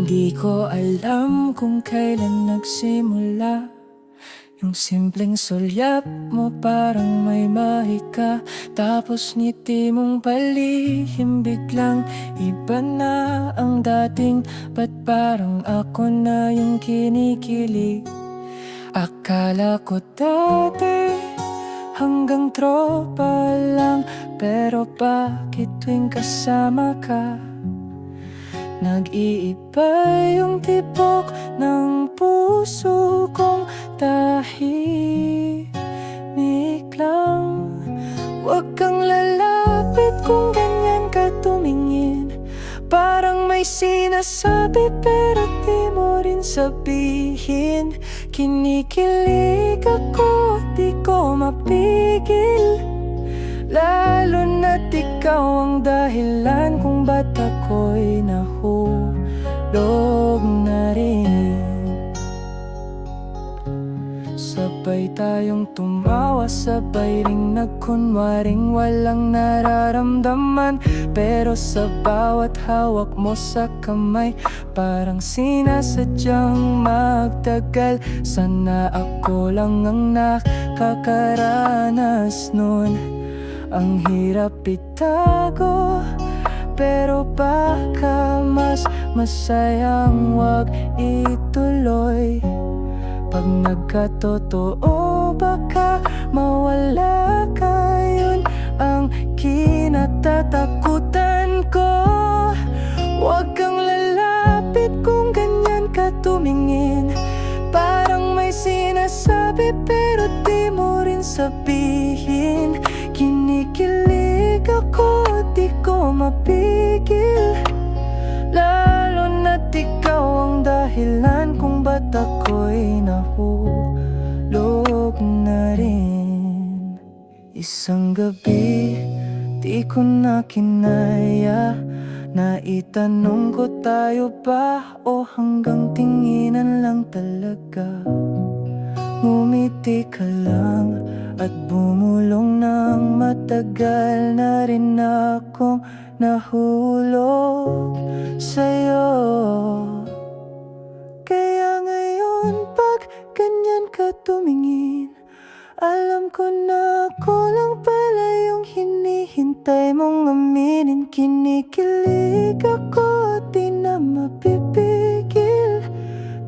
Hindi ko alam kung kailan nagsimula yung simpleng sulyap mo, parang may mahika. Tapos ngiti mong palihim, biglang iba na ang dating. Ba't parang ako na yung kinikilig? Akala ko dati hanggang tropa lang, pero bakit tuwing kasama ka nag-iiba yung tibok ng puso kong tahimik lang. Huwag kang lalapit kung ganyan ka tumingin. Parang may sinasabi pero di mo rin sabihin. Kinikilig ako, di ko mapigil. Lalo na't ikaw ang dahilan kung ba't ako'y nahulog na rin. Sabay tayong tumawa, sabay ring nagkunwaring walang nararamdaman. Pero sa bawat hawak mo sa kamay, parang sinasadyang magtagal. Sana ako lang ang nakakaranas nun. Ang hirap itago, pero baka mas masayang wag ituloy. Pag nagkatotoo, baka mawala ka, yun ang kinatatakutan ko. Huwag kang lalapit kung ganyan ka tumingin. Parang may sinasabi pero di mo rin sabihin. Kinikilig ako, di ko mapigil. Lalo na't ikaw ang dahilan kung ba't ako'y nahulog na rin. Isang gabi, di ko na kinaya. Naitanong ko, tayo ba o hanggang tinginan lang talaga? Ngumiti ka lang at bumulong ng matagal. Na rin akong nahulog sa'yo. Kaya ngayon pag ganyan ka tumingin, alam ko na ako lang pala yung hinihintay mong aminin. Kinikilig ako, di na mapipigil.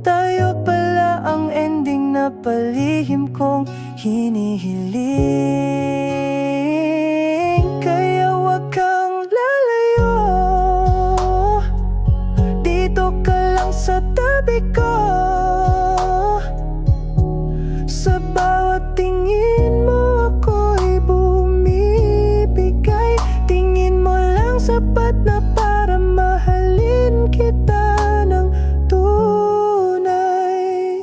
Tayo pala ang ending na palihim kong hinihiling. Kaya wag kang lalayo, dito ka lang sa tabi ko. Sa bawat tingin mo ako'y bumibigay. Tingin mo lang sapat na para mahalin kita ng tunay.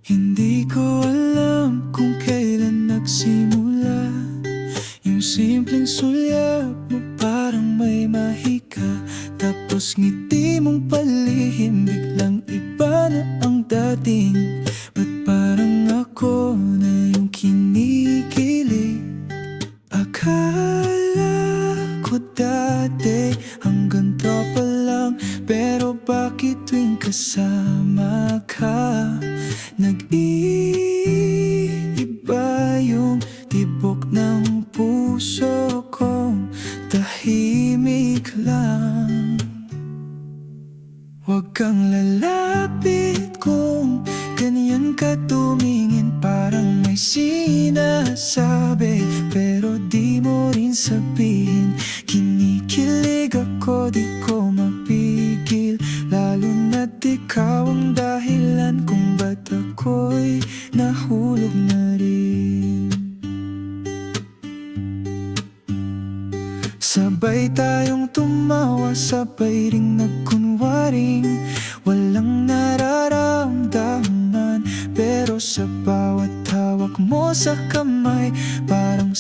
Hindi ko alam kung kailan nagsimula yung simpleng sulyap mo, parang may mahika. Tapos ngiti mong palihim, biglang iba na ang dating. Ba't parang ako na yung kinikilig? Akala ko dati hanggang tropa lang, pero bakit tuwing kasama ka nag-iiba yung tibok ng puso kong tahimik lang. Huwag kang lalapit kung ganyan ka tumingin. Parang may sinasabi pero di mo rin sabihin. Kinikilig ako, di ko mapigil. Lalo na't ikaw ang dahilan kung ba't ako'y nahulog na rin. Sabay tayong tumawa, sabay ring nagkunwaring walang nararamdaman. Pero sa bawat hawak mo sa kamay, parang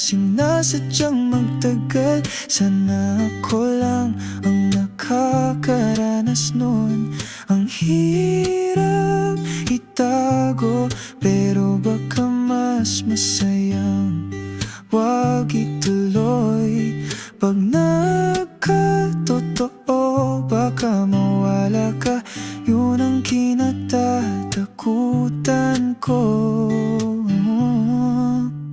sadyang magtagal. Sana ako lang ang nakakaranas nun. Ang hirap itago, pero baka mas masayang wag ituloy. Pag nagkatotoo, baka mawala ka. Yun ang kinatatakutan ko.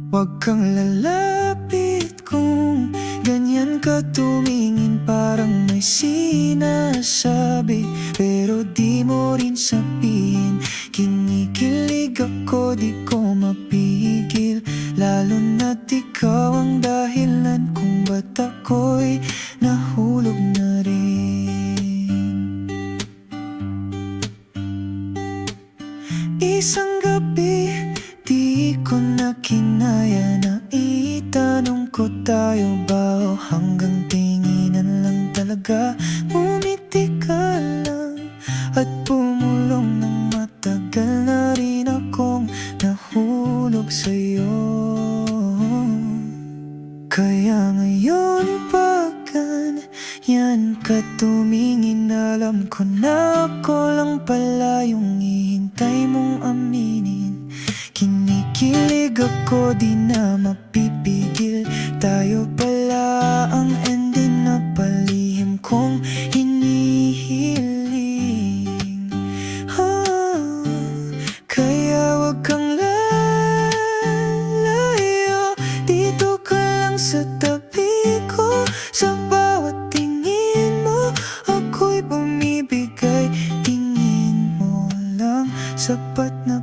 Wag kang lalapit kung ganyan ka tumingin, parang may sinasabi pero di mo rin sabihin. Kinikilig ako, di ko mapigil, lalo na't ikaw ang dahilan kung ba't ako'y nahulog na rin. Isang gabi, di ko na kinaya na itanong ko, tayo ba o hanggang tinginan lang talaga? Umiti ka lang at pumulong ng matagal na rin akong nahulog sa'yo. Kaya ngayon yan ka tumingin, alam ko na ako lang pala yung hihintay mong aminin. Kinikilig ako, di na mapipigil, tayo pala ang ending na palihim kong hinihiling. Kaya wag kang lalayo, dito ka lang sa tabi ko. Sa bawat tingin mo, ako'y bumibigay. Tingin mo lang, sapat na